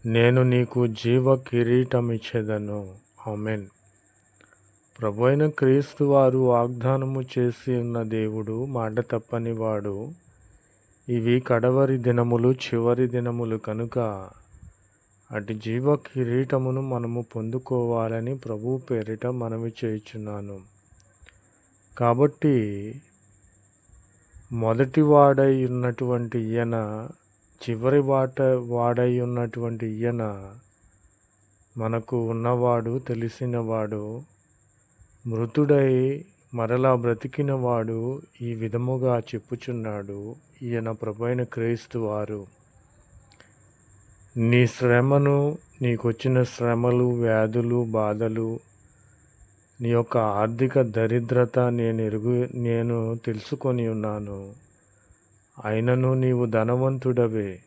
నేను నీకు జీవ కిరీటమిచ్చెదను. ఆమేన్. ప్రభువైన క్రీస్తు వారు వాగ్దానము చేసి ఉన్న దేవుడు, మాట తప్పని వాడు. ఇవి కడవరి దినములు, చివరి దినములు కనుక అటు జీవ కిరీటమును మనము పొందుకోవాలని ప్రభు పేరిట మనవి చేయుచున్నాను. కాబట్టి మొదటి వాడై ఉన్నటువంటి ఈయన, చివరి వాడై ఉన్నటువంటి ఈయన మనకు ఉన్నవాడు, తెలిసినవాడు, మృతుడై మరలా బ్రతికినవాడు ఈ విధముగా చెప్పుచున్నాడు. ఈయన ప్రభువైన క్రీస్తు వారు. నీ శ్రమను, నీకొచ్చిన శ్రమలు, వ్యాధులు, బాధలు, నీ యొక్క ఆర్థిక దరిద్రత నేను తెలుసుకొని ఉన్నాను. అయినను నీవు ధనవంతుడవే,